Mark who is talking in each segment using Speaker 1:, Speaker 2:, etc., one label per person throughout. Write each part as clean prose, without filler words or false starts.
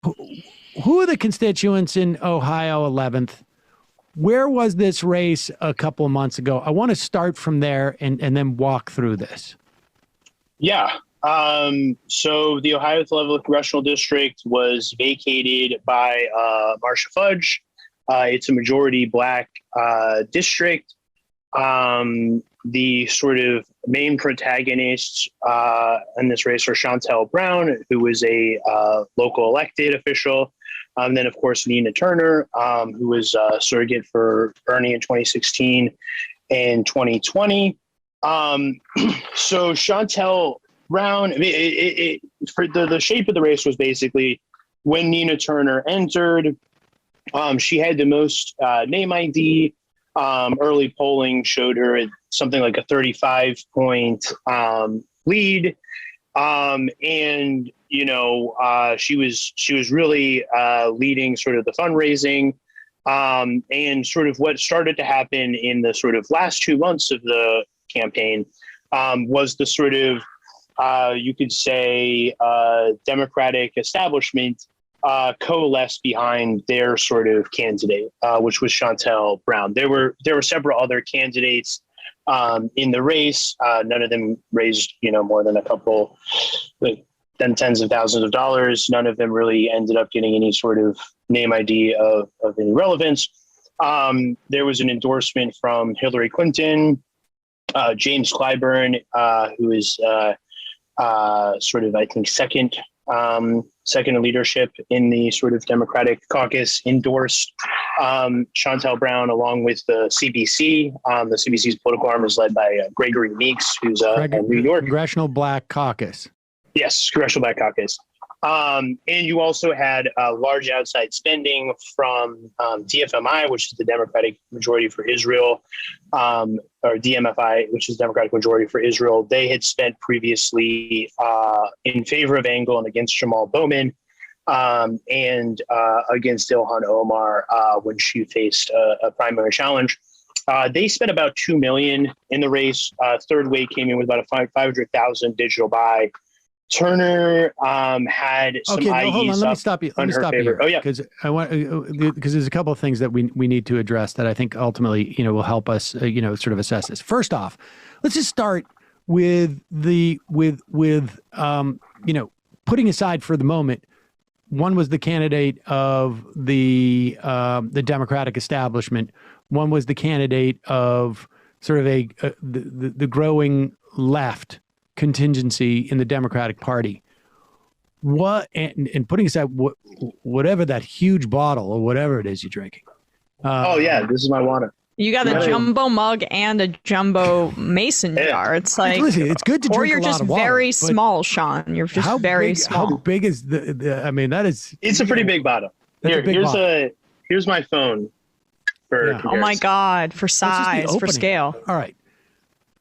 Speaker 1: who are the constituents in Ohio 11th? Where was this race a couple of months ago? I want to start from there and then walk through this.
Speaker 2: Yeah. So the Ohio 11th Congressional District was vacated by Marcia Fudge. It's a majority Black district. The sort of main protagonists in this race are Shontel Brown, who was a local elected official. And then, of course, Nina Turner, who was a surrogate for Bernie in 2016 and 2020. So Shontel Brown, for the shape of the race was basically when Nina Turner entered, she had the most name ID. Early polling showed her at something like a 35-point lead. And, you know, she was really leading sort of the fundraising. And sort of what started to happen in the sort of last 2 months of the campaign was the sort of, you could say, Democratic establishment coalesced behind their sort of candidate, which was Shontel Brown. There were several other candidates in the race. None of them raised, you know, more than a couple, like tens of thousands of dollars. None of them really ended up getting any sort of name ID of any relevance. There was an endorsement from Hillary Clinton, James Clyburn, who is sort of, I think, second in leadership in the sort of Democratic caucus, endorsed Shontel Brown along with the CBC. The CBC's political arm is led by Gregory Meeks, who's a New York
Speaker 1: Congressional Black Caucus.
Speaker 2: Yes, Congressional Black Caucus. And you also had large outside spending from DFMI, which is the Democratic Majority for Israel, or DMFI, which is Democratic Majority for Israel. They had spent previously in favor of Engel and against Jamal Bowman, and against Ilhan Omar when she faced a primary challenge. They spent about $2 million in the race. Third Way came in with about a 500,000 digital buy. Turner had some IEs.
Speaker 1: Hold on. Let me stop you.
Speaker 2: Oh yeah,
Speaker 1: because there's a couple of things that we need to address that I think ultimately will help us sort of assess this. First off, let's just start with putting aside for the moment. One was the candidate of the Democratic establishment. One was the candidate of sort of the growing left contingency in the Democratic Party. What and putting aside whatever that huge bottle or whatever it is you're drinking.
Speaker 2: Oh yeah, this is my water.
Speaker 3: You got a jumbo mug and a jumbo mason jar. It's like,
Speaker 1: listen, it's good to drink.
Speaker 3: Or you're just very small, Sean. You're just very small.
Speaker 1: How big is the? I mean, that is.
Speaker 2: It's a pretty big bottle. Here's my phone.
Speaker 3: Oh my God! For size, for scale.
Speaker 1: All right.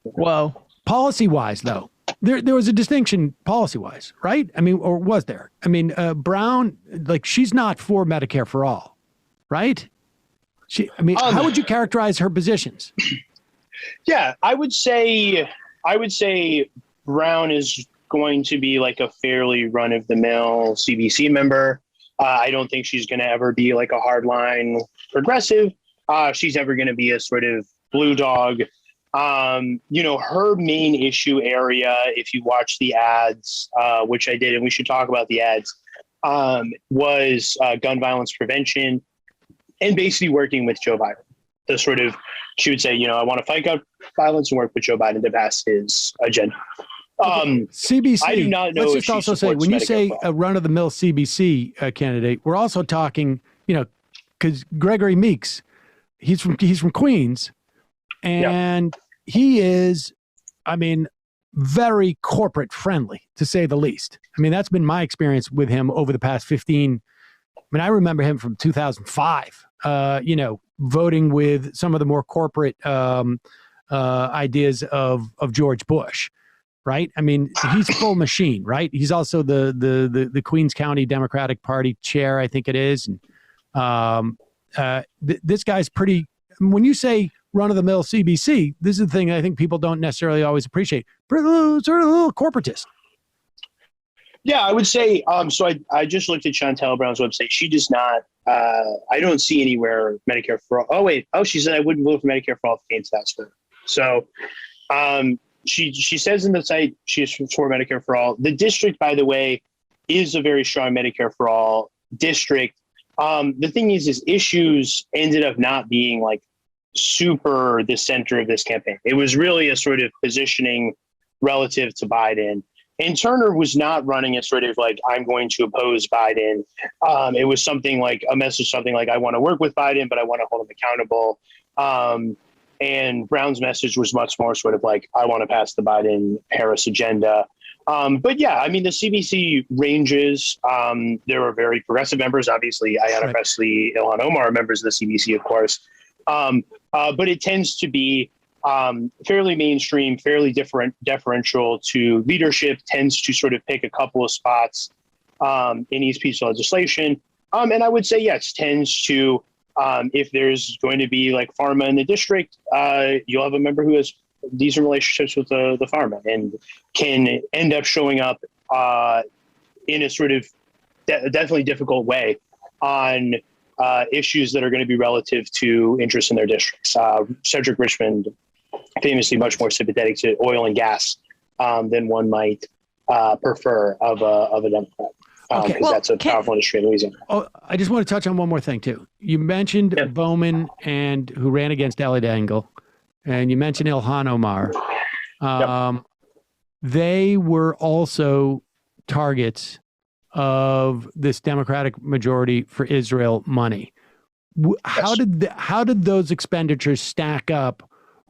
Speaker 3: Whoa.
Speaker 1: Policy-wise, though. There was a distinction policy-wise, right? I mean, or was there? I mean, Brown, like, she's not for Medicare for all, right? How would you characterize her positions?
Speaker 2: Yeah, I would say Brown is going to be like a fairly run-of-the-mill CBC member. I don't think she's going to ever be like a hardline progressive. She's ever going to be a sort of blue dog. Her main issue area, if you watch the ads, which I did, and we should talk about the ads, was gun violence prevention and basically working with Joe Biden. The sort of, she would say, I want to fight gun violence and work with Joe Biden to pass his agenda.
Speaker 1: CBC.
Speaker 2: I do not know.
Speaker 1: Let's just also say, when you say a run-of-the-mill CBC candidate, we're also talking, because Gregory Meeks, he's from Queens. And he is, I mean, very corporate friendly, to say the least. I mean, that's been my experience with him over the past 15. I mean, I remember him from 2005, voting with some of the more corporate ideas of George Bush, right? I mean, he's full machine, right? He's also the Queens County Democratic Party chair, I think it is. And this guy's pretty, when you say run-of-the-mill CBC, this is the thing I think people don't necessarily always appreciate. Sort of a little corporatist.
Speaker 2: Yeah, I would say. So I just looked at Chantel Brown's website. She does not. I don't see anywhere Medicare for all. Oh wait. Oh, she said I wouldn't vote for Medicare for all if it came to that score. So, she says in the site she is for Medicare for all. The district, by the way, is a very strong Medicare for all district. The thing is issues ended up not being like super the center of this campaign. It was really a sort of positioning relative to Biden. And Turner was not running a sort of like, I'm going to oppose Biden. It was something like a message, something like, I want to work with Biden, but I want to hold him accountable. And Brown's message was much more sort of like, I want to pass the Biden-Harris agenda. But yeah, I mean, the CBC ranges. There were very progressive members, obviously, Ayanna Pressley, Ilhan Omar are members of the CBC, of course. But it tends to be fairly mainstream, fairly deferential to leadership, tends to sort of pick a couple of spots in each piece of legislation. And I would say, yes, tends to, if there's going to be like pharma in the district, you'll have a member who has decent relationships with the pharma and can end up showing up in a sort of definitely difficult way on issues that are going to be relative to interests in their districts. Cedric Richmond, famously much more sympathetic to oil and gas than one might prefer of a Democrat. Because that's a powerful industry in Louisiana.
Speaker 1: Oh, I just want to touch on one more thing too. You mentioned Bowman and who ran against Elliot Engel, and you mentioned Ilhan Omar. They were also targets of this Democratic Majority for Israel money. How did those expenditures stack up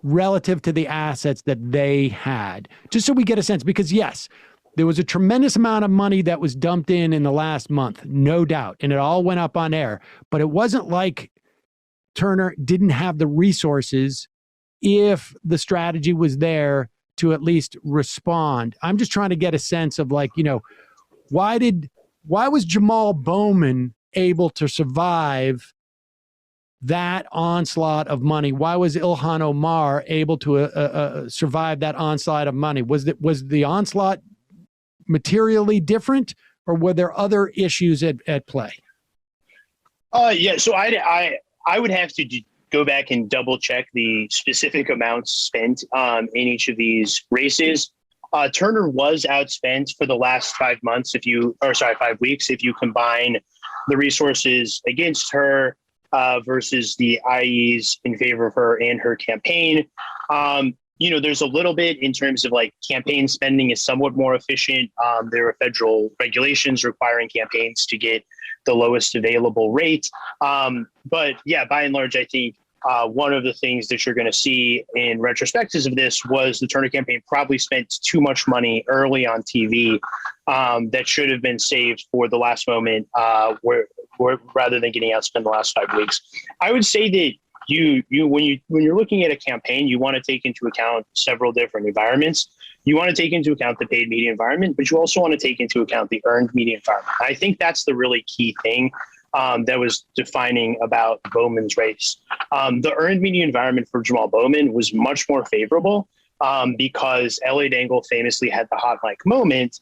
Speaker 1: relative to the assets that they had? Just so we get a sense, because yes, there was a tremendous amount of money that was dumped in the last month, no doubt, and it all went up on air. But it wasn't like Turner didn't have the resources if the strategy was there to at least respond. I'm just trying to get a sense of like, you know, why was Jamal Bowman able to survive that onslaught of money? Why was Ilhan Omar able to survive that onslaught of money? Was the onslaught materially different, or were there other issues at play?
Speaker 2: Yeah, so I would have to go back and double check the specific amounts spent in each of these races. Turner was outspent for the last 5 weeks. If you combine the resources against her versus the IEs in favor of her and her campaign. There's a little bit in terms of like campaign spending is somewhat more efficient. There are federal regulations requiring campaigns to get the lowest available rate. But yeah, by and large, I think one of the things that you're going to see in retrospectives of this was the Turner campaign probably spent too much money early on TV that should have been saved for the last moment where rather than getting outspent the last 5 weeks. I would say that when you're looking at a campaign, you want to take into account several different environments. You want to take into account the paid media environment, but you also want to take into account the earned media environment. I think that's the really key thing that was defining about Bowman's race. The earned media environment for Jamal Bowman was much more favorable because Elliot Engel famously had the hot mic moment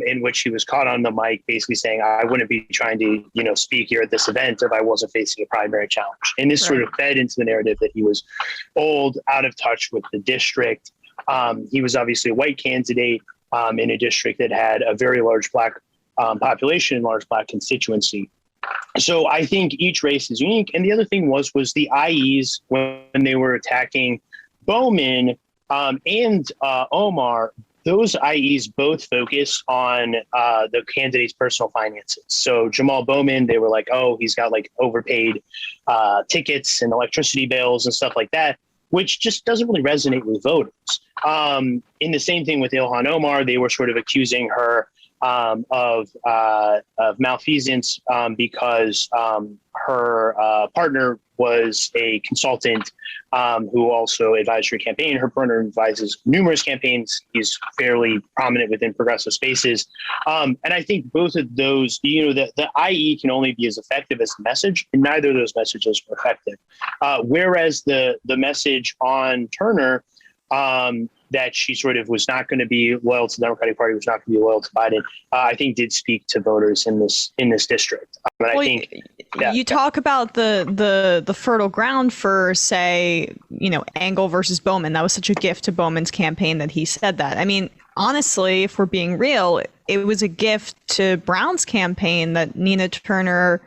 Speaker 2: in which he was caught on the mic basically saying, I wouldn't be trying to, speak here at this event if I wasn't facing a primary challenge. And this sort of fed into the narrative that he was old, out of touch with the district. He was obviously a white candidate in a district that had a very large Black population and large Black constituency. So I think each race is unique. And the other thing was the IEs, when they were attacking Bowman and Omar, those IEs both focus on the candidate's personal finances. So Jamal Bowman, they were like, oh, he's got like overpaid tickets and electricity bills and stuff like that, which just doesn't really resonate with voters. In the same thing with Ilhan Omar, they were sort of accusing her of malfeasance because her partner was a consultant who also advised her campaign. Her partner advises numerous campaigns. He's fairly prominent within progressive spaces. And I think both of those, the IE can only be as effective as the message, and neither of those messages were effective. Whereas the message on Turner that she sort of was not going to be loyal to the Democratic Party, was not going to be loyal to Biden, I think did speak to voters in this district. And I think
Speaker 3: you talk about the fertile ground for, say, Engel versus Bowman. That was such a gift to Bowman's campaign that he said that. I mean, honestly, if we're being real, it was a gift to Brown's campaign that Nina Turner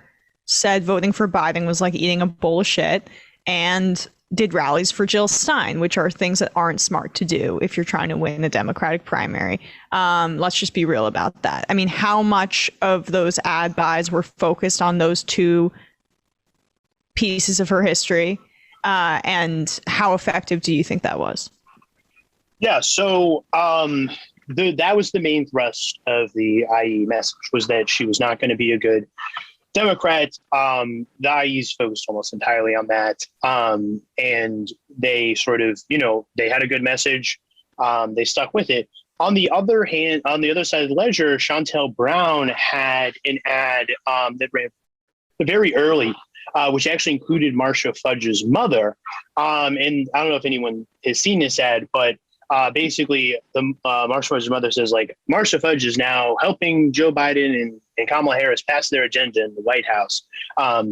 Speaker 3: said voting for Biden was like eating a bowl of shit, and did rallies for Jill Stein, which are things that aren't smart to do if you're trying to win a Democratic primary. Let's just be real about that. I mean, how much of those ad buys were focused on those two pieces of her history, and how effective do you think that was?
Speaker 2: Yeah, so that was the main thrust of the IE message, was that she was not going to be a good Democrat. The IEs focused almost entirely on that. And they sort of, they had a good message. They stuck with it. On the other hand, on the other side of the ledger, Chantel Brown had an ad that ran very early, which actually included Marcia Fudge's mother. And I don't know if anyone has seen this ad, but basically, the Marcia Fudge's mother says, like, Marcia Fudge is now helping Joe Biden and Kamala Harris pass their agenda in the White House.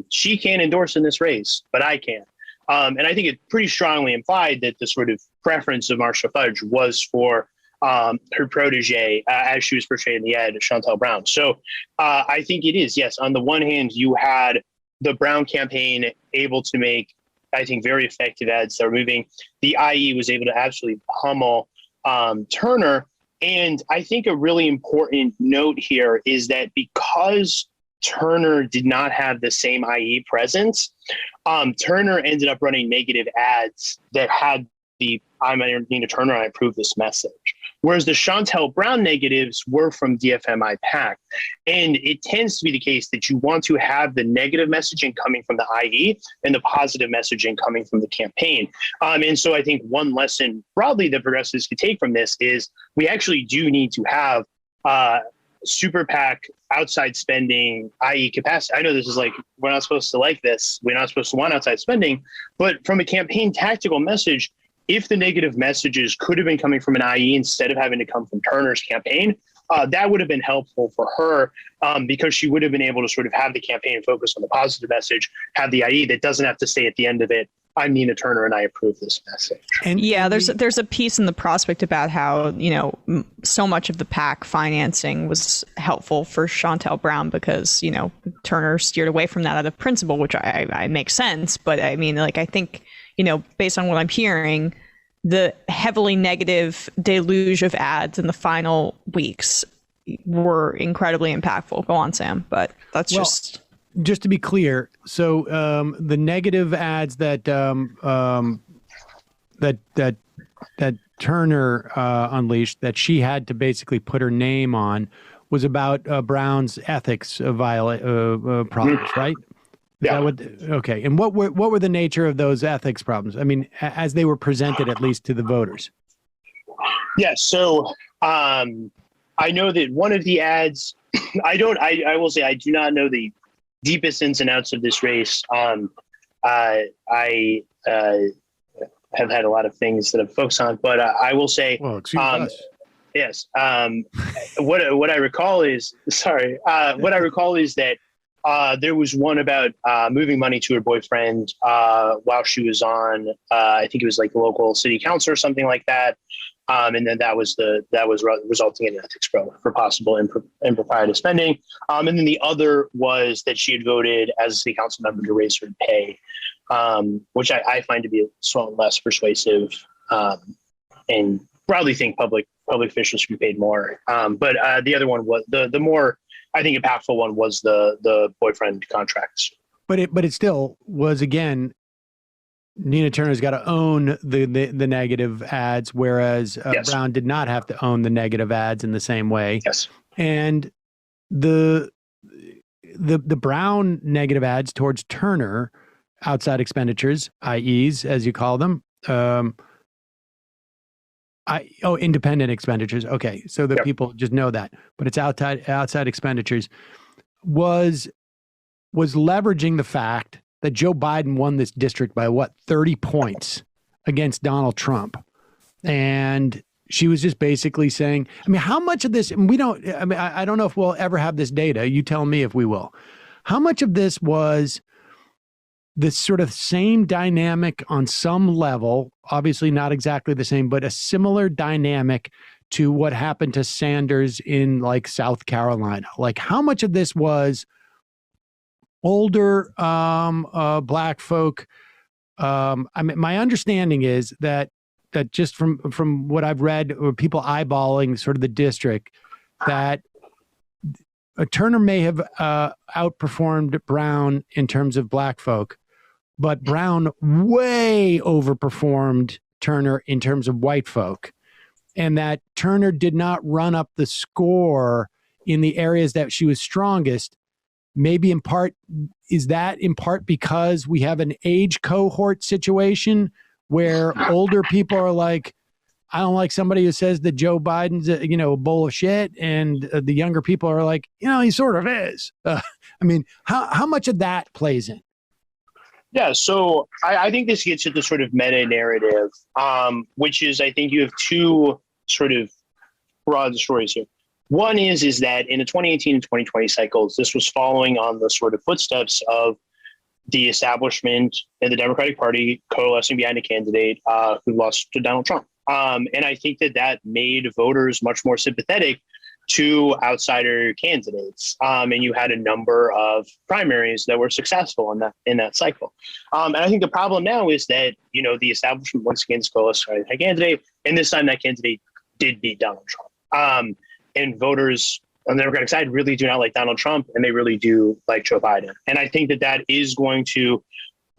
Speaker 2: She can't endorse in this race, but I can. And I think it pretty strongly implied that the sort of preference of Marcia Fudge was for her protege, as she was portrayed in the ad, Chantel Brown. So I think it is, yes. On the one hand, you had the Brown campaign able to make, I think, very effective ads that were moving. The IE was able to absolutely pummel Turner. And I think a really important note here is that because Turner did not have the same IE presence, Turner ended up running negative ads that had the "I'm Nina Turner, I approve this" message. Whereas the Chantel Brown negatives were from DFMI PAC. And it tends to be the case that you want to have the negative messaging coming from the IE and the positive messaging coming from the campaign. And so I think one lesson broadly that progressives could take from this is we actually do need to have super PAC outside spending, i.e. capacity. I know this is like, we're not supposed to like this. We're not supposed to want outside spending. But from a campaign tactical message, if the negative messages could have been coming from an IE instead of having to come from Turner's campaign, that would have been helpful for her, because she would have been able to sort of have the campaign focus on the positive message, have the IE that doesn't have to say at the end of it, "I'm Nina Turner and I approve this message."
Speaker 3: And yeah, there's a piece in the Prospect about how, so much of the PAC financing was helpful for Chantel Brown because, Turner steered away from that out of principle, which I makes sense. But I mean, like, I think, based on what I'm hearing, the heavily negative deluge of ads in the final weeks were incredibly impactful. Go on, Sam, but that's just to be clear.
Speaker 1: So the negative ads that that Turner unleashed, that she had to basically put her name on, was about Brown's ethics problems, right?
Speaker 2: Yeah.
Speaker 1: Okay. And what were the nature of those ethics problems? I mean, as they were presented, at least to the voters.
Speaker 2: Yeah. So I know that one of the ads, I will say I do not know the deepest ins and outs of this race. I have had a lot of things that I've focused on, but I will say,
Speaker 1: well, excuse us.
Speaker 2: Yes. What I recall is that there was one about moving money to her boyfriend while she was on, I think it was like the local city council or something like that. And then that was resulting in an ethics bill for possible impropriety spending. And then the other was that she had voted as a city council member to raise her pay, which I find to be somewhat less persuasive, and broadly think public officials should be paid more. But the other one was the more, I think, impactful one was the boyfriend contracts.
Speaker 1: But it still was, again, Nina Turner's got to own the negative ads, whereas
Speaker 2: Yes.
Speaker 1: Brown did not have to own the negative ads in the same way.
Speaker 2: Yes.
Speaker 1: And the Brown negative ads towards Turner, outside expenditures, IEs, as you call them, independent expenditures. Okay, so the people just know that, but it's outside expenditures, was leveraging the fact that Joe Biden won this district by 30 points against Donald Trump. And she was just basically saying, I mean, how much of this, and we don't, I mean, I don't know if we'll ever have this data. You tell me if we will. How much of this was this sort of same dynamic on some level, obviously not exactly the same, but a similar dynamic to what happened to Sanders in like South Carolina? Like how much of this was older black folk? I mean, my understanding is that just from what I've read or people eyeballing sort of the district, that Turner may have outperformed Brown in terms of black folk, but Brown way overperformed Turner in terms of white folk, and that Turner did not run up the score in the areas that she was strongest. Maybe in part, is that in part because we have an age cohort situation where older people are like, I don't like somebody who says that Joe Biden's a bowl of shit, and the younger people are like, he sort of is. I mean, how much of that plays in?
Speaker 2: Yeah, so I think this gets at the sort of meta narrative, which is I think you have two sort of broad stories here. One is that in the 2018 and 2020 cycles, this was following on the sort of footsteps of the establishment and the Democratic Party coalescing behind a candidate who lost to Donald Trump. And I think that made voters much more sympathetic to outsider candidates. And you had a number of primaries that were successful in that cycle. And I think the problem now is that, the establishment once again coalesced behind a candidate, and this time that candidate did beat Donald Trump. And voters on the Democratic side really do not like Donald Trump, and they really do like Joe Biden. And I think that is going to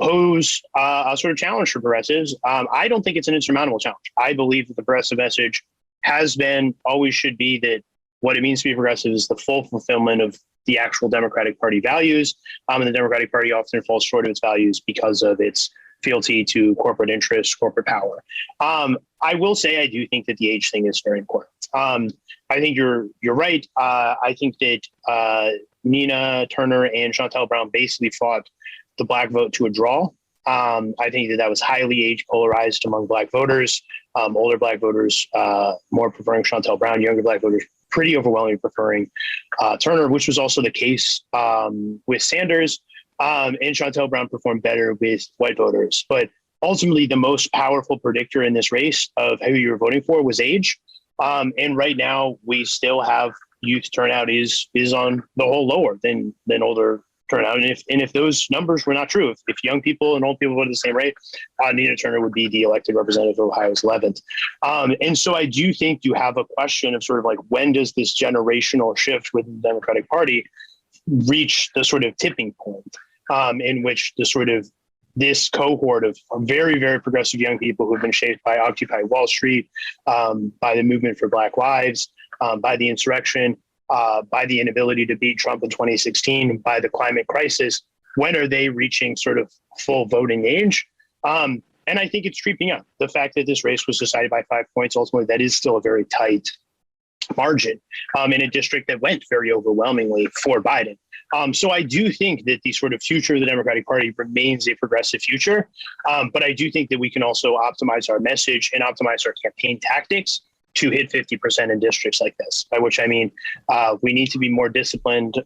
Speaker 2: pose a sort of challenge for progressives. I don't think it's an insurmountable challenge. I believe that the progressive message has been, always should be, that what it means to be progressive is the full fulfillment of the actual Democratic Party values. And the Democratic Party often falls short of its values because of its fealty to corporate interests, corporate power. I will say I do think that the age thing is very important. I think you're right. I think that Nina Turner and Shontel Brown basically fought the black vote to a draw. I think that was highly age polarized among black voters. Older black voters more preferring Shontel Brown, younger black voters pretty overwhelmingly preferring Turner, which was also the case with Sanders. And Shontel Brown performed better with white voters. But ultimately, the most powerful predictor in this race of who you were voting for was age. And right now, we still have youth turnout is on the whole lower than older turnout. And if those numbers were not true, if young people and old people voted the same rate, Nina Turner would be the elected representative of Ohio's 11th. And so I do think you have a question of sort of like, when does this generational shift within the Democratic Party reach the sort of tipping point in which the sort of this cohort of very, very progressive young people who have been shaped by Occupy Wall Street, by the movement for Black Lives, by the insurrection, by the inability to beat Trump in 2016, by the climate crisis, when are they reaching sort of full voting age? And I think it's creeping up. The fact that this race was decided by 5 points, ultimately, that is still a very tight margin in a district that went very overwhelmingly for Biden. So I do think that the sort of future of the Democratic Party remains a progressive future. But I do think that we can also optimize our message and optimize our campaign tactics to hit 50% in districts like this, by which I mean we need to be more disciplined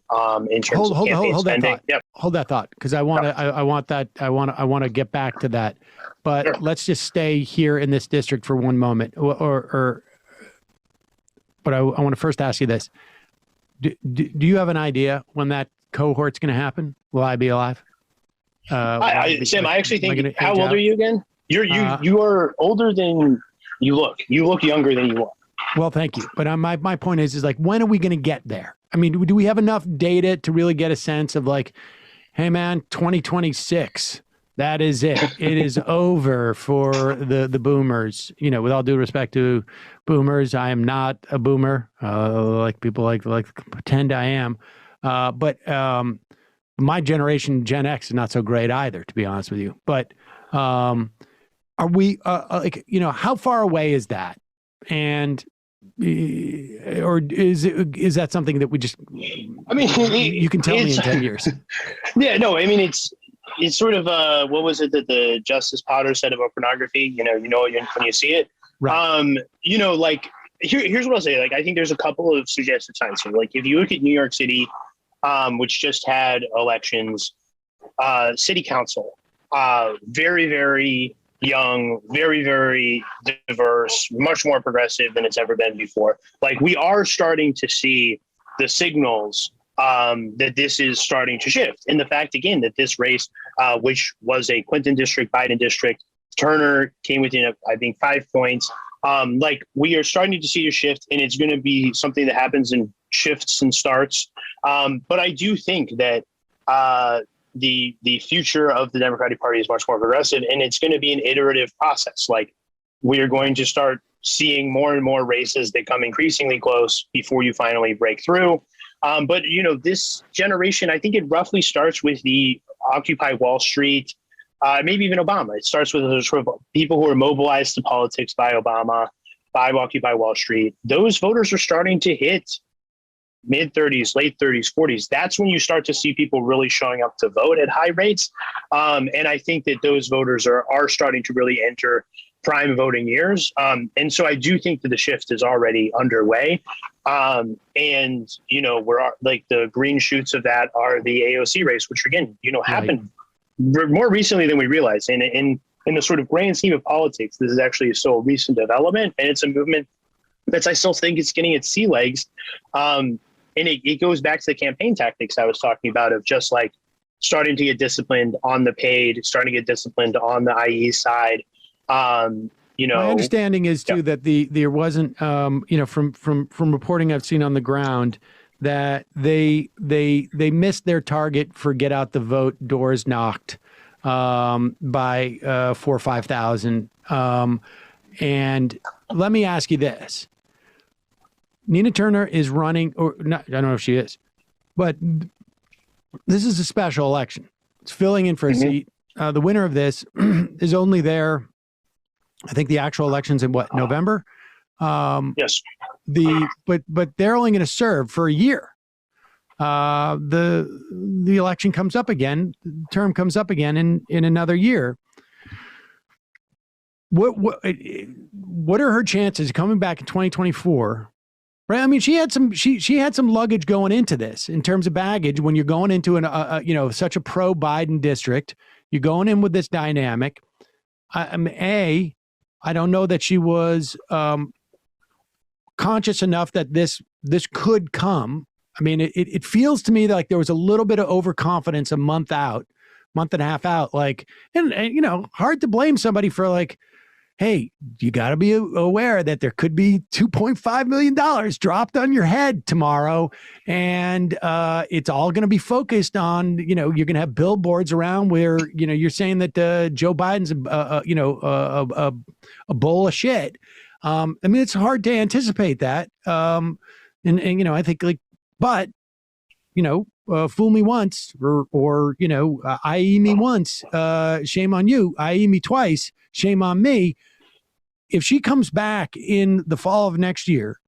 Speaker 2: in terms of campaign spending.
Speaker 1: Hold that thought, because I want to get back to that. But sure, let's just stay here in this district for one moment. But I want to first ask you this. Do you have an idea when that cohort's going to happen? Will I be alive?
Speaker 2: Sam, I actually think, how old are you again? You are older than you look. You look younger than you are.
Speaker 1: Well, thank you. But my point is like, when are we going to get there? I mean, do we have enough data to really get a sense of like, hey man, 2026, that is it. It is over for the boomers. With all due respect to boomers, I am not a boomer. Like people like to pretend I am. But my generation, Gen X, is not so great either, to be honest with you. But are we how far away is that? And or is that something that we just? I mean, you can tell me in 10 years.
Speaker 2: Yeah, no, I mean it's sort of what was it that the Justice Potter said about pornography? You know when you see it.
Speaker 1: Right.
Speaker 2: Like here's what I'll say. Like, I think there's a couple of suggested signs here. Like, if you look at New York City, which just had elections, city council, very, very young, very, very diverse, much more progressive than it's ever been before. Like, we are starting to see the signals that this is starting to shift. And the fact, again, that this race, which was a Clinton district, Biden district, Turner came within, I think, 5 points. Like, we are starting to see a shift, and it's going to be something that happens in shifts and starts. But I do think that the future of the Democratic Party is much more progressive, and it's going to be an iterative process. Like, we are going to start seeing more and more races that come increasingly close before you finally break through. But, this generation, I think it roughly starts with the Occupy Wall Street, maybe even Obama. It starts with those sort of people who are mobilized to politics by Obama, by Occupy Wall Street. Those voters are starting to hit mid-30s, late 30s, 40s. That's when you start to see people really showing up to vote at high rates. And I think that those voters are starting to really enter prime voting years. And so I do think that the shift is already underway. And, we're like, the green shoots of that are the AOC race, which again, happened more recently than we realize. And in the sort of grand scheme of politics, this is actually a so recent development, and it's a movement that's, I still think, it's getting its sea legs. And it goes back to the campaign tactics I was talking about, of just like starting to get disciplined on the paid, starting to get disciplined on the IE side. My
Speaker 1: understanding is too that there wasn't, from reporting I've seen on the ground, that they missed their target for get out the vote doors knocked by 4,000 or 5,000. And let me ask you this: Nina Turner is running, or not, I don't know if she is, but this is a special election. It's filling in for a seat. The winner of this is only there. I think the actual election's in November?
Speaker 2: Yes.
Speaker 1: But they're only going to serve for a year. The election comes up again, term comes up again in another year. What are her chances coming back in 2024? Right. I mean, she had some luggage going into this in terms of baggage. When you're going into such a pro Biden district, you're going in with this dynamic. I don't know that she was conscious enough that this could come. I mean, it feels to me like there was a little bit of overconfidence a month and a half out. Like, and hard to blame somebody for, like, hey, you got to be aware that there could be $2.5 million dropped on your head tomorrow. And it's all going to be focused on, you're going to have billboards around where, you're saying that Joe Biden's, a bowl of shit. I mean, it's hard to anticipate that. And I think, like, but, fool me once or IE me once, shame on you, IE me twice, shame on me. If she comes back in the fall of next year,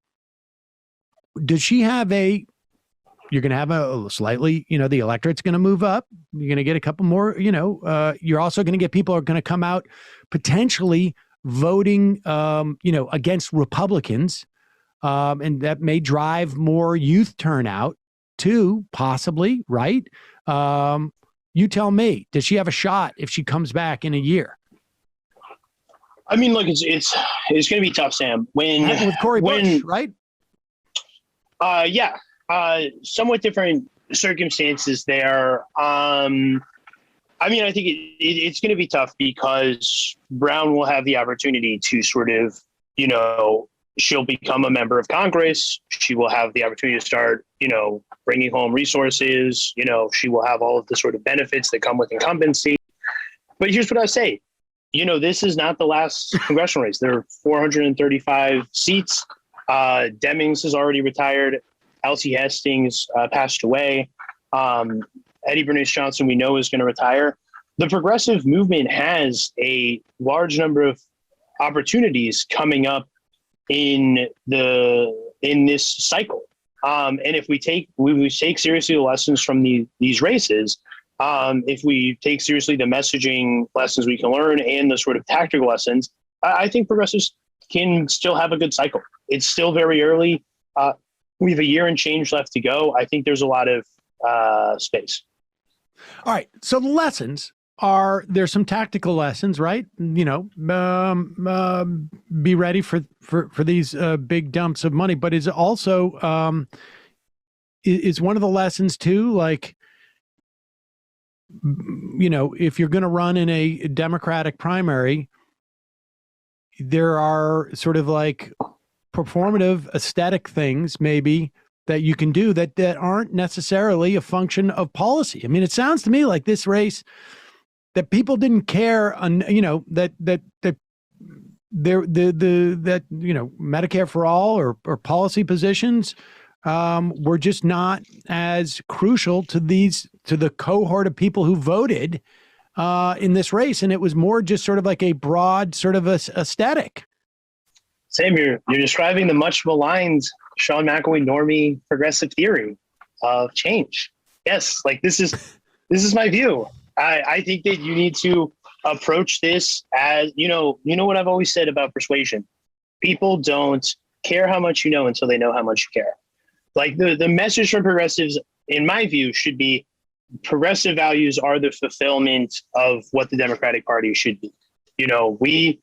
Speaker 1: does she have you're going to have a slightly, the electorate's going to move up. You're going to get a couple more, you're also going to get people who are going to come out potentially voting, against Republicans. And that may drive more youth turnout too, possibly, right? You tell me, does she have a shot if she comes back in a year?
Speaker 2: I mean, look, it's going to be tough, Sam.
Speaker 1: With Cori Bush, right?
Speaker 2: Yeah. Somewhat different circumstances there. I mean, I think it's going to be tough because Brown will have the opportunity to sort of, she'll become a member of Congress. She will have the opportunity to start, bringing home resources. She will have all of the sort of benefits that come with incumbency. But here's what I say. This is not the last congressional race. There are 435 seats. Demings has already retired. Elsie Hastings passed away. Eddie Bernice Johnson, we know, is going to retire. The progressive movement has a large number of opportunities coming up in this cycle. And if we take seriously the lessons from these races, if we take seriously the messaging lessons we can learn and the sort of tactical lessons, I think progressives can still have a good cycle. It's still very early. We have a year and change left to go. I think there's a lot of space.
Speaker 1: All right. So the lessons there's some tactical lessons, right? You know, be ready for these big dumps of money, but is also is one of the lessons too, like, you know, if you're going to run in a Democratic primary, there are sort of like performative aesthetic things maybe that you can do that aren't necessarily a function of policy. I mean, it sounds to me like this race that people didn't care on, you know, that you know, Medicare for all or policy positions were just not as crucial to the cohort of people who voted in this race. And it was more just sort of like a broad sort of aesthetic.
Speaker 2: Sam, you're describing the much maligned Sean McElwee normie progressive theory of change. Yes, like this is my view. I think that you need to approach this as, you know what I've always said about persuasion. People don't care how much you know until they know how much you care. Like the message from progressives, in my view, should be progressive values are the fulfillment of what the Democratic Party should be. You know, we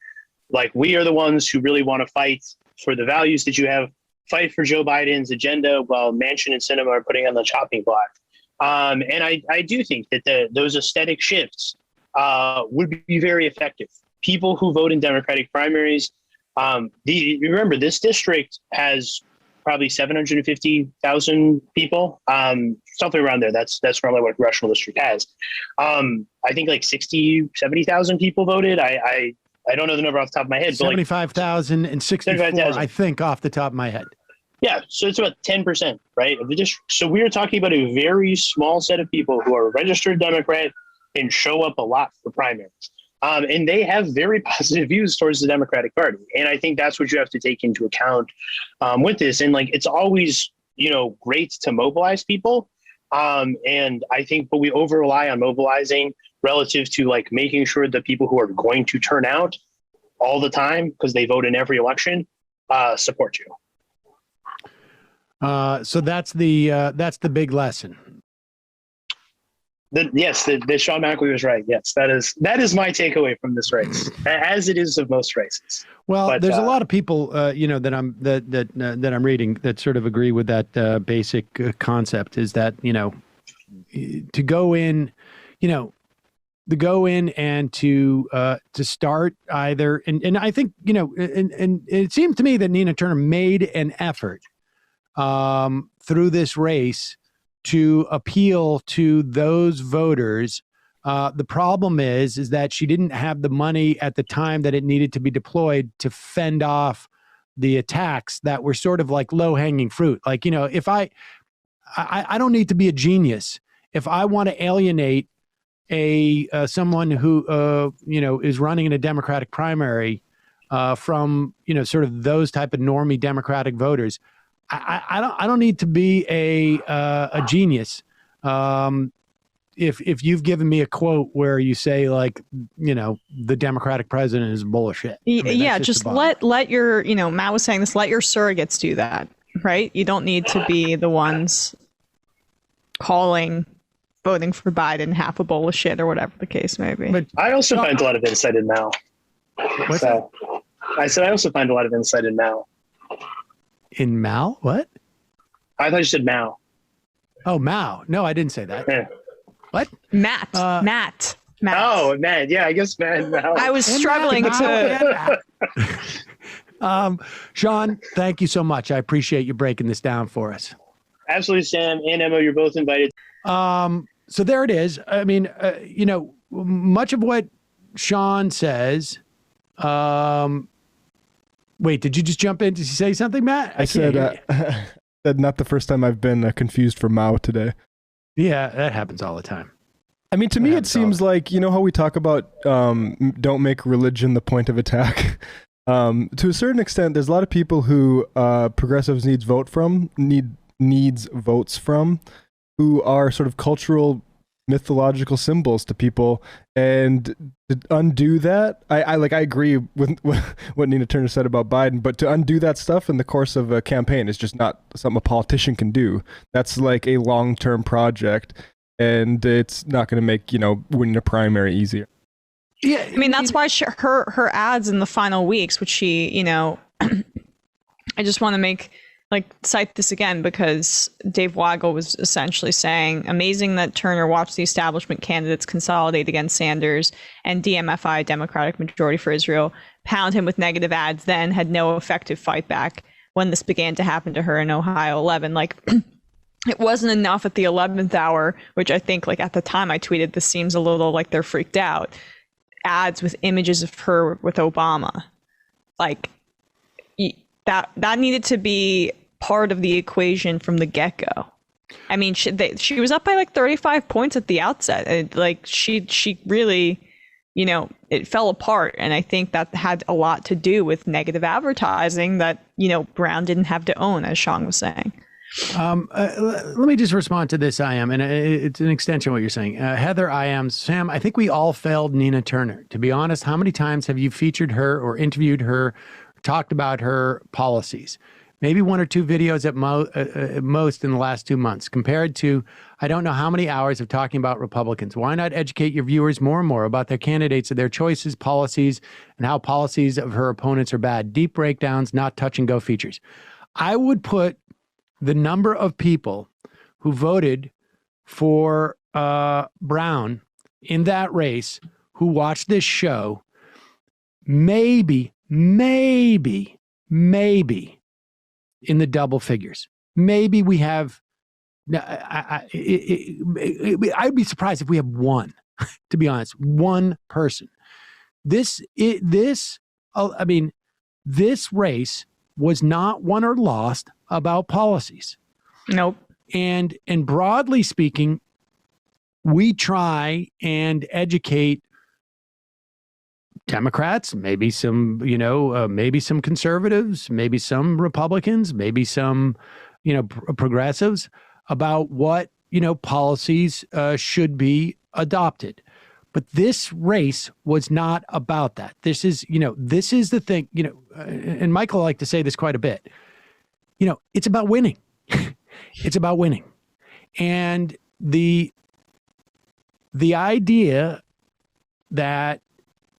Speaker 2: are the ones who really want to fight for the values that you have, fight for Joe Biden's agenda while Manchin and Sinema are putting on the chopping block. And I do think that those aesthetic shifts would be very effective. People who vote in Democratic primaries, remember, this district has probably 750,000 people, something around there. That's probably what Congressional District has. I think like 70,000 people voted. I don't know the number off the top of my head.
Speaker 1: 75,064, I think, off the top of my head.
Speaker 2: Yeah, so it's about 10%, right, of the district. So we are talking about a very small set of people who are registered Democrat and show up a lot for primaries. And they have very positive views towards the Democratic Party. And I think that's what you have to take into account with this. And like, it's always, you know, great to mobilize people. And I think, but we over rely on mobilizing relative to like making sure that people who are going to turn out all the time because they vote in every election support you.
Speaker 1: So that's the big lesson.
Speaker 2: Yes, the Sean McElwee was right. Yes, that is my takeaway from this race, as it is of most races.
Speaker 1: Well, but there's a lot of people, you know, that I'm reading that sort of agree with that basic concept. Is that, you know, to go in, you know, to go in and to start either, and I think, you know, and it seems to me that Nina Turner made an effort through this race to appeal to those voters. The problem is that she didn't have the money at the time that it needed to be deployed to fend off the attacks that were sort of like low-hanging fruit. Like, you know, if I don't need to be a genius. If I want to alienate someone who, you know, is running in a Democratic primary from, you know, sort of those type of normie Democratic voters, I don't need to be a genius. If you've given me a quote where you say, like, you know, the Democratic president is bullshit. I mean,
Speaker 3: yeah, just let your, you know, Matt was saying this, let your surrogates do that, right? You don't need to be the ones calling voting for Biden half a bowl of shit or whatever the case may be.
Speaker 2: But I also find a lot of insight in Mao. I said I also find a lot of insight in Mao.
Speaker 1: In Mao? What?
Speaker 2: I thought you said Mao.
Speaker 1: Oh, Mao. No, I didn't say that.
Speaker 2: Yeah.
Speaker 1: What?
Speaker 3: Matt.
Speaker 2: Oh, Matt. Yeah, I guess Matt. Mao.
Speaker 3: I was struggling to.
Speaker 1: Sean, thank you so much. I appreciate you breaking this down for us.
Speaker 2: Absolutely, Sam and Emma. You're both invited.
Speaker 1: So there it is. I mean, you know, much of what Sean says. Wait, did you just jump in? Did you say something, Matt?
Speaker 4: I said that not the first time I've been confused for Mao today.
Speaker 1: Yeah, that happens all the time.
Speaker 4: I mean, to me, it seems like, you know how we talk about don't make religion the point of attack. To a certain extent, there's a lot of people who progressives needs votes from, who are sort of cultural mythological symbols to people, and to undo that, I agree with what Nina Turner said about Biden, but to undo that stuff in the course of a campaign is just not something a politician can do. That's like a long-term project, and it's not going to make, winning a primary easier.
Speaker 3: Yeah, I mean, that's why her ads in the final weeks, which she, I just want to cite this again, because Dave Weigel was essentially saying, amazing that Turner watched the establishment candidates consolidate against Sanders and DMFI, Democratic Majority for Israel, pound him with negative ads, then had no effective fight back when this began to happen to her in Ohio 11. Like, it wasn't enough at the 11th hour, which I think, like, at the time I tweeted, this seems a little like they're freaked out. Ads with images of her with Obama. Like, that needed to be part of the equation from the get-go. I mean, she was up by like 35 points at the outset. She really, it fell apart. And I think that had a lot to do with negative advertising that, Brown didn't have to own, as Sean was saying.
Speaker 1: Let me just respond to this, I am, and it's an extension of what you're saying. Heather, I am, Sam, I think we all failed Nina Turner. To be honest, how many times have you featured her or interviewed her, talked about her policies? Maybe one or two videos at most in the last 2 months, compared to, I don't know how many hours of talking about Republicans. Why not educate your viewers more and more about their candidates, their choices, policies, and how policies of her opponents are bad? Deep breakdowns, not touch and go features. I would put the number of people who voted for Brown in that race, who watched this show, maybe in the double figures. Maybe we have, I'd be surprised if we have one, to be honest, one person. This race was not won or lost about policies.
Speaker 3: Nope.
Speaker 1: And broadly speaking, we try and educate Democrats, maybe some, maybe some conservatives, maybe some Republicans, maybe some, progressives about what, policies should be adopted. But this race was not about that. This is the thing, and Michael liked to say this quite a bit. It's about winning. It's about winning. And the idea that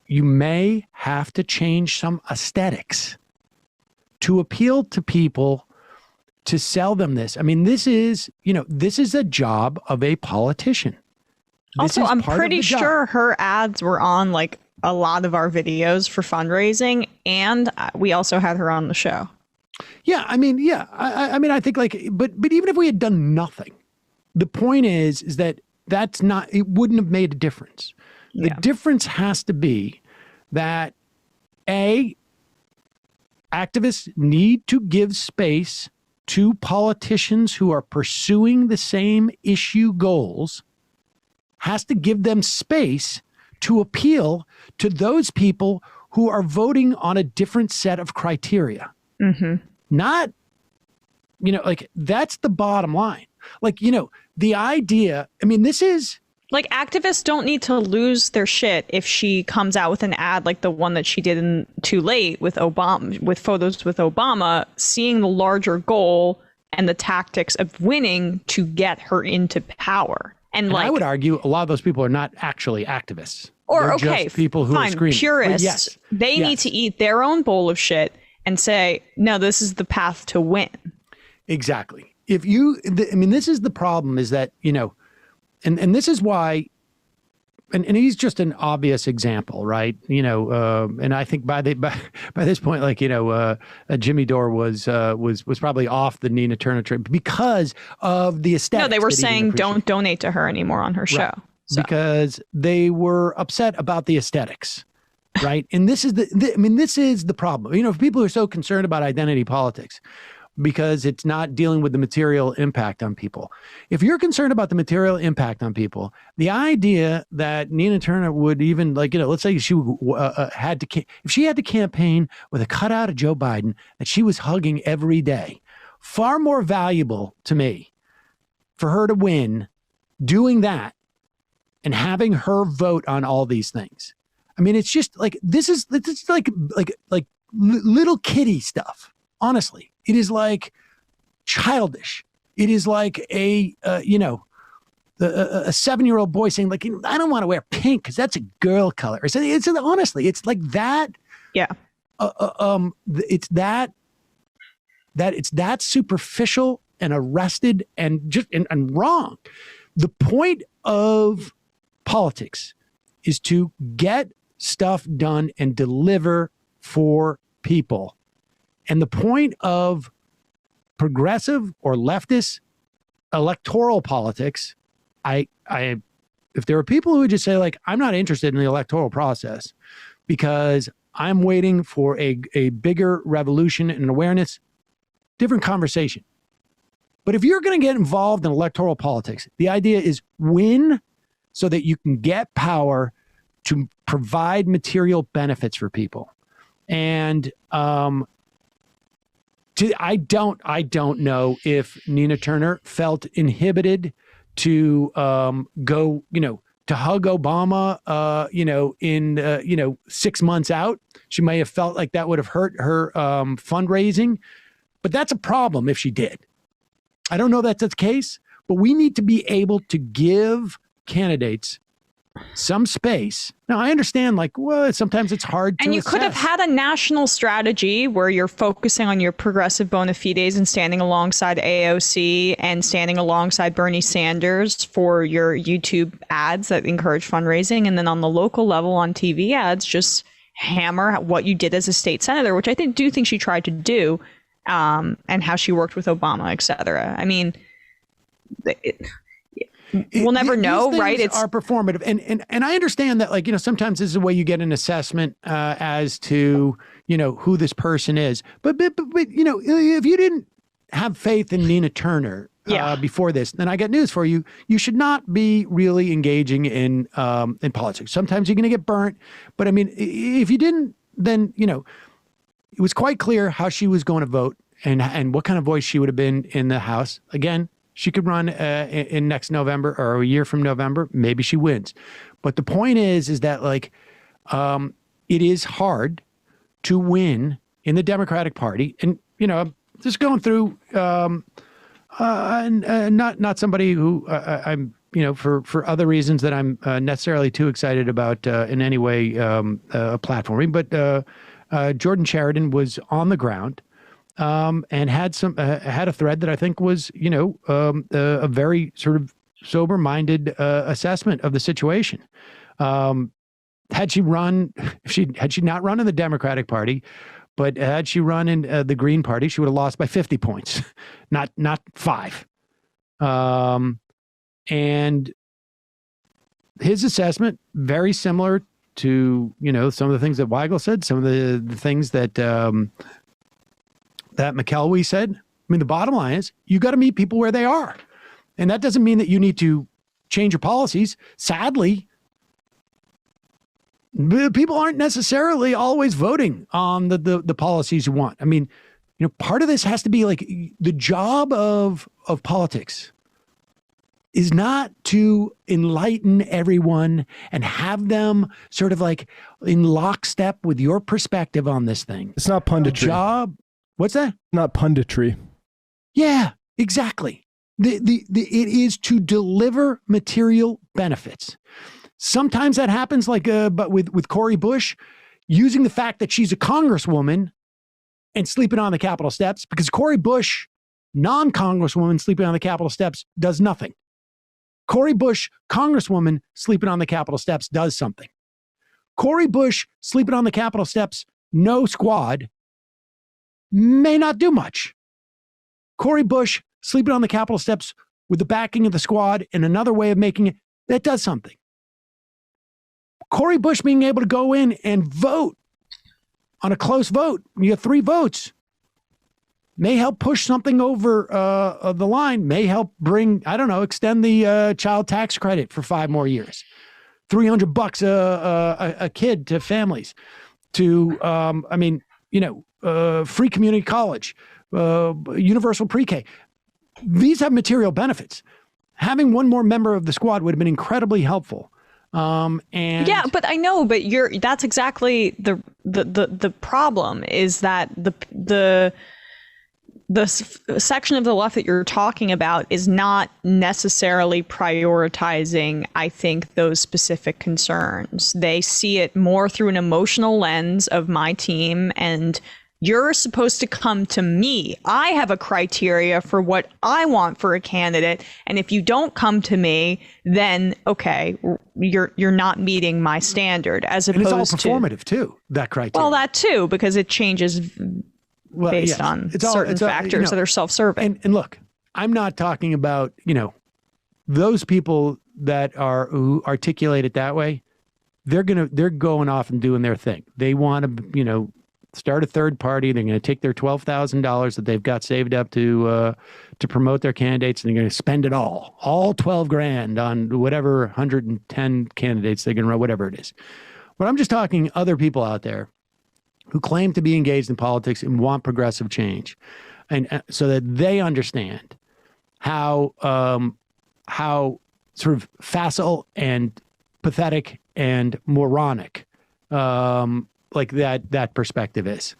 Speaker 1: you may have to change some aesthetics to appeal to people, to sell them this. I mean, this is a job of a politician.
Speaker 3: Also, I'm pretty sure her ads were on like a lot of our videos for fundraising, and we also had her on the show.
Speaker 1: Yeah, I mean, I think but even if we had done nothing, the point is that it wouldn't have made a difference. The difference has to be that activists need to give space to politicians who are pursuing the same issue goals, has to give them space to appeal to those people who are voting on a different set of criteria. Mm-hmm. Not, that's the bottom line. The idea, this is,
Speaker 3: like, activists don't need to lose their shit if she comes out with an ad like the one that she did in Too Late with Obama, with photos with Obama, seeing the larger goal and the tactics of winning to get her into power. And I
Speaker 1: would argue a lot of those people are not actually activists.
Speaker 3: Or,
Speaker 1: they're just people who are screaming.
Speaker 3: Purists.
Speaker 1: Yes,
Speaker 3: they need to eat their own bowl of shit and say, no, this is the path to win.
Speaker 1: Exactly. This is the problem, is that, and this is why, and he's just an obvious example, right? And I think by this point, Jimmy Dore was probably off the Nina Turner trip because of the aesthetics.
Speaker 3: No, they were saying don't donate to her anymore on her show.
Speaker 1: Right. So. Because they were upset about the aesthetics, right? And this is the problem. For people who are so concerned about identity politics, because it's not dealing with the material impact on people. If you're concerned about the material impact on people, the idea that Nina Turner would even, let's say she if she had to campaign with a cutout of Joe Biden that she was hugging every day, far more valuable to me for her to win doing that and having her vote on all these things. I mean, it's just like, this is like little kiddie stuff. Honestly, it is like childish. It is like a 7-year-old boy saying, like, I don't want to wear pink because that's a girl color. It's honestly, it's like that.
Speaker 3: Yeah.
Speaker 1: It's that it's that superficial and arrested and just and wrong. The point of politics is to get stuff done and deliver for people. And the point of progressive or leftist electoral politics, if there are people who would just say, like, I'm not interested in the electoral process because I'm waiting for a bigger revolution and awareness, different conversation. But if you're going to get involved in electoral politics, the idea is win so that you can get power to provide material benefits for people. And I don't know if Nina Turner felt inhibited to go, to hug Obama, in 6 months out. She may have felt like that would have hurt her fundraising, but that's a problem if she did. I don't know that's the case, but we need to be able to give candidates some space. Now, I understand, like, well, sometimes it's hard to
Speaker 3: And you
Speaker 1: assess.
Speaker 3: could have had a national strategy where you're focusing on your progressive bona fides and standing alongside AOC and standing alongside Bernie Sanders for your YouTube ads that encourage fundraising. And then on the local level on TV ads, just hammer what you did as a state senator, which I do think she tried to do, and how she worked with Obama, et cetera. I mean, we'll never know, right?
Speaker 1: It's are performative, and I understand that, like, sometimes this is the way you get an assessment as to who this person is. But if you didn't have faith in Nina Turner before this, then I got news for you. You should not be really engaging in politics. Sometimes you're going to get burnt, but I mean, if you didn't, then it was quite clear how she was going to vote and what kind of voice she would have been in the House. Again, she could run in next November or a year from November. Maybe she wins. But the point is that, like, it is hard to win in the Democratic Party. And, just going through, not somebody who I'm, for other reasons that I'm necessarily too excited about in any way platforming, but Jordan Sheridan was on the ground and had a thread that I think was, a very sort of sober-minded assessment of the situation. Had she not run in the Democratic Party, but had she run in the Green Party, she would have lost by 50 points, not 5. And his assessment, very similar to, some of the things that Weigel said, some of the things that McElwee said. I mean, the bottom line is you got to meet people where they are. And that doesn't mean that you need to change your policies. Sadly, people aren't necessarily always voting on the policies you want. I mean, part of this has to be, like, the job of politics is not to enlighten everyone and have them sort of like in lockstep with your perspective on this thing.
Speaker 4: It's not punditry.
Speaker 1: What's that?
Speaker 4: Not punditry.
Speaker 1: Yeah, exactly. It is to deliver material benefits. Sometimes that happens, like, but with Cori Bush, using the fact that she's a congresswoman and sleeping on the Capitol steps, because Cori Bush, non-congresswoman sleeping on the Capitol steps, does nothing. Cori Bush, congresswoman sleeping on the Capitol steps, does something. Cori Bush sleeping on the Capitol steps, no squad, may not do much. Cori Bush sleeping on the Capitol steps with the backing of the squad and another way of making it, that does something. Cori Bush being able to go in and vote on a close vote, you have 3 votes, may help push something over the line, may help bring, extend the child tax credit for 5 more years, $300 a kid to families, to, free community college, universal pre-K. These have material benefits. Having one more member of the squad would have been incredibly helpful. And
Speaker 3: yeah, but I know, but that's exactly the problem is that the section of the left that you're talking about is not necessarily prioritizing, I think, those specific concerns. They see it more through an emotional lens of my team, and you're supposed to come to me. I have a criteria for what I want for a candidate, and if you don't come to me, then okay, you're not meeting my standard. As opposed
Speaker 1: and it's all performative too. That criteria.
Speaker 3: Well, that too, because it changes based on certain factors that are self-serving.
Speaker 1: And look, I'm not talking about, those people who articulate it that way. They're going off and doing their thing. They want to, start a third party. They're going to take their $12,000 that they've got saved up to promote their candidates, and they're going to spend it all 12 grand on whatever 110 candidates they're going to run, whatever it is. But I'm just talking other people out there who claim to be engaged in politics and want progressive change, and so that they understand how sort of facile and pathetic and moronic like that perspective is.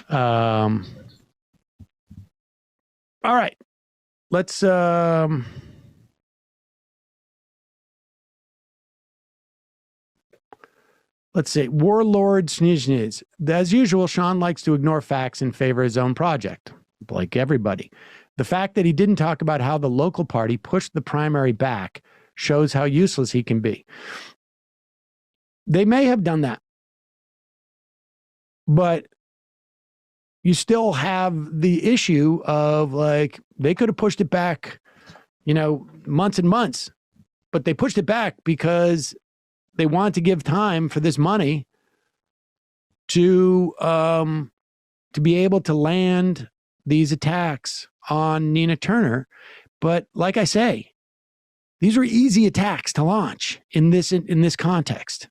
Speaker 1: All right, let's see. Warlord Snizhniz. As usual, Sean likes to ignore facts in favor of his own project, like everybody. The fact that he didn't talk about how the local party pushed the primary back shows how useless he can be. They may have done that, but you still have the issue of, like, they could have pushed it back, months and months, but they pushed it back because they want to give time for this money to be able to land these attacks on Nina Turner. But like I say, these are easy attacks to launch in this context.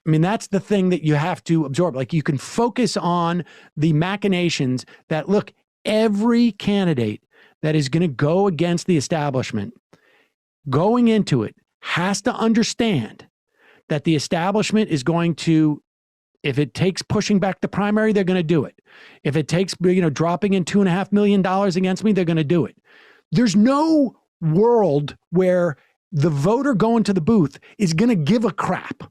Speaker 1: I mean, that's the thing that you have to absorb. Like, you can focus on the machinations that, look, every candidate that is going to go against the establishment going into it has to understand that the establishment is going to, if it takes pushing back the primary, they're going to do it. If it takes, dropping in $2.5 million against me, they're going to do it. There's no world where the voter going to the booth is going to give a crap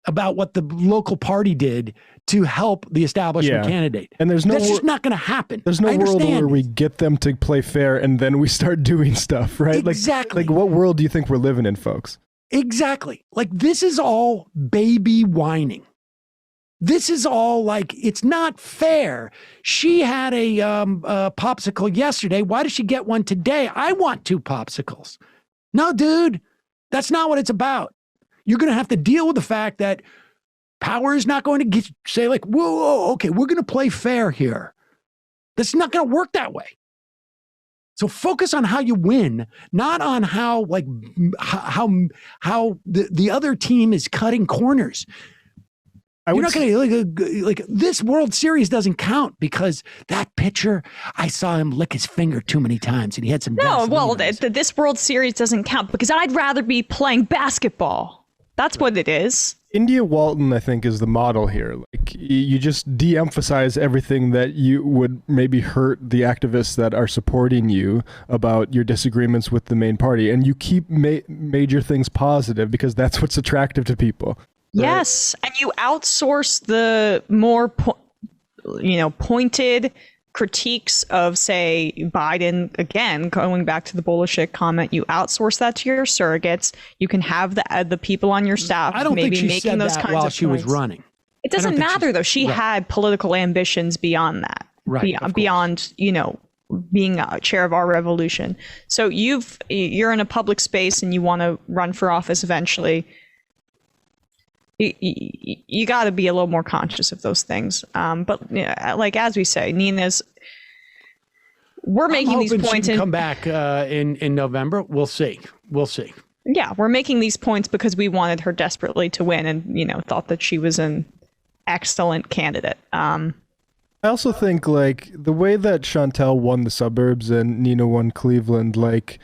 Speaker 1: about what the local party did to help the establishment candidate.
Speaker 4: And that's
Speaker 1: just not going to happen.
Speaker 4: There's no world where we get them to play fair and then we start doing stuff, right?
Speaker 1: Exactly.
Speaker 4: Like what world do you think we're living in, folks?
Speaker 1: Exactly. Like, this is all baby whining. This is all like, it's not fair. She had a popsicle yesterday. Why does she get one today? I want 2 popsicles. No, dude, that's not what it's about. You're going to have to deal with the fact that power is not going to say, like, whoa, okay, we're going to play fair here. That's not going to work that way. So focus on how you win, not on how the other team is cutting corners. You're not going to, like, this World Series doesn't count because that pitcher, I saw him lick his finger too many times and he had some.
Speaker 3: No, well, this World Series doesn't count because I'd rather be playing basketball. That's what it is.
Speaker 4: India Walton, I think, is the model here. Like, you just de-emphasize everything that you would maybe hurt the activists that are supporting you about your disagreements with the main party, and you keep major things positive because that's what's attractive to people. Right?
Speaker 3: Yes, and you outsource the more, pointed critiques of, say, Biden. Again, going back to the bullshit comment, you outsource that to your surrogates. You can have the people on your staff.
Speaker 1: I don't
Speaker 3: maybe
Speaker 1: think she
Speaker 3: making
Speaker 1: said
Speaker 3: those
Speaker 1: that
Speaker 3: kinds
Speaker 1: while
Speaker 3: of
Speaker 1: she
Speaker 3: points.
Speaker 1: was running.
Speaker 3: It doesn't matter though. She had political ambitions beyond that.
Speaker 1: Right.
Speaker 3: Beyond being chair of our revolution. So you're in a public space and you want to run for office eventually. You got to be a little more conscious of those things. But like, as we say, we're making these points.
Speaker 1: She can come back in November. We'll see.
Speaker 3: Yeah, we're making these points because we wanted her desperately to win, and thought that she was an excellent candidate.
Speaker 4: I also think, like, the way that Chantel won the suburbs and Nina won Cleveland, like,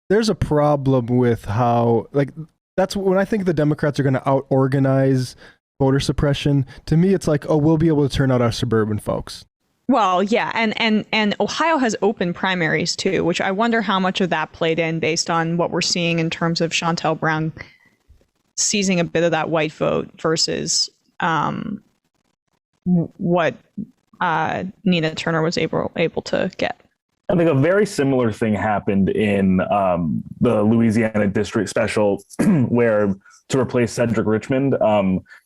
Speaker 4: there's a problem with how, like, that's when I think the Democrats are going to out-organize voter suppression. To me, it's like, oh, we'll be able to turn out our suburban folks.
Speaker 3: Well, yeah, and Ohio has open primaries too, which I wonder how much of that played in based on what we're seeing in terms of Chantel Brown seizing a bit of that white vote versus what Nina Turner was able to get.
Speaker 5: I think a very similar thing happened in the Louisiana district special where, to replace Cedric Richmond,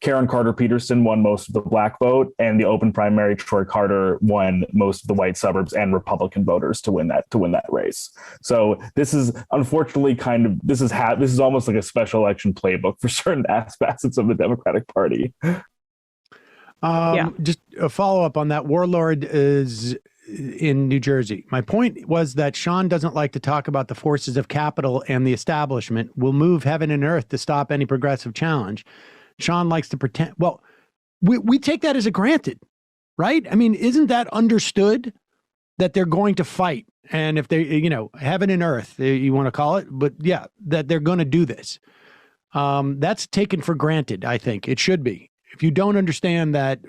Speaker 5: Karen Carter Peterson won most of the black vote, and the open primary, Troy Carter won most of the white suburbs and Republican voters to win that race. So this is unfortunately this is almost like a special election playbook for certain facets of the Democratic Party.
Speaker 1: Just a follow up on that. Warlord is in New Jersey. My point was that Sean doesn't like to talk about the forces of capital and the establishment will move heaven and earth to stop any progressive challenge. Sean likes to pretend. Well, we take that as a granted, right? I mean, isn't that understood that they're going to fight? And if they, heaven and earth, you want to call it, but yeah, that they're going to do this. That's taken for granted. I think it should be. If you don't understand that,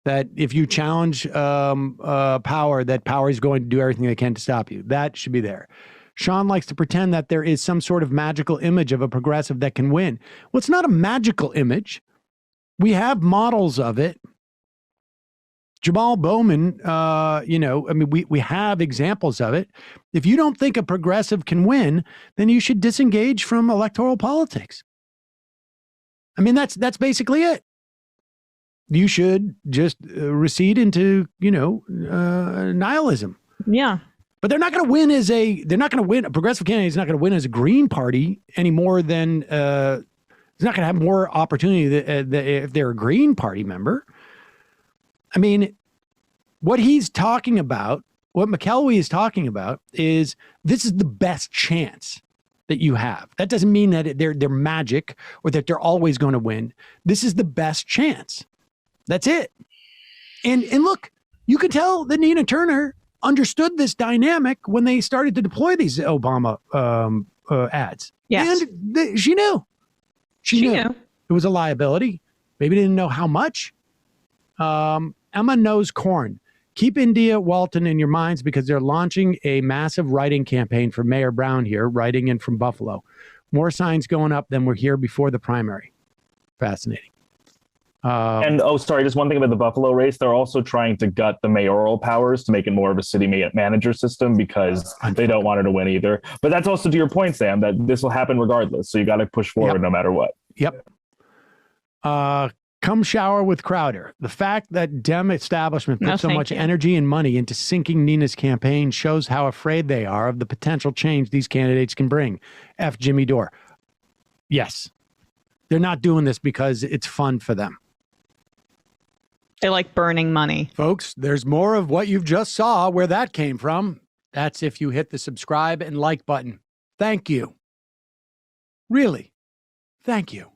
Speaker 1: that if you challenge power, that power is going to do everything they can to stop you. That should be there. Sean likes to pretend that there is some sort of magical image of a progressive that can win. Well, it's not a magical image. We have models of it. Jamal Bowman, we have examples of it. If you don't think a progressive can win, then you should disengage from electoral politics. I mean, that's basically it. You should just recede into, nihilism.
Speaker 3: Yeah.
Speaker 1: But they're not going to win a progressive candidate is not going to win as a Green Party any more than, he's not going to have more opportunity if they're a Green Party member. I mean, what he's talking about, what McElwee is talking about is this is the best chance that you have. That doesn't mean that they're magic or that they're always going to win. This is the best chance. That's it. And look, you could tell that Nina Turner understood this dynamic when they started to deploy these Obama ads.
Speaker 3: Yes.
Speaker 1: And she knew. She knew. It was a liability. Maybe didn't know how much. Emma knows corn. Keep India Walton in your minds because they're launching a massive writing campaign for Mayor Brown here, writing in from Buffalo. More signs going up than were here before the primary. Fascinating.
Speaker 5: Just one thing about the Buffalo race. They're also trying to gut the mayoral powers to make it more of a city manager system because they don't want her to win either. But that's also to your point, Sam, that this will happen regardless. So you got to push forward no matter what.
Speaker 1: Yep. Come shower with Crowder. The fact that Dem establishment put so much energy and money into sinking Nina's campaign shows how afraid they are of the potential change these candidates can bring. F. Jimmy Dore. Yes. They're not doing this because it's fun for them.
Speaker 3: They like burning money.
Speaker 1: Folks, there's more of what you've just saw where that came from. That's if you hit the subscribe and like button. Thank you. Really. Thank you.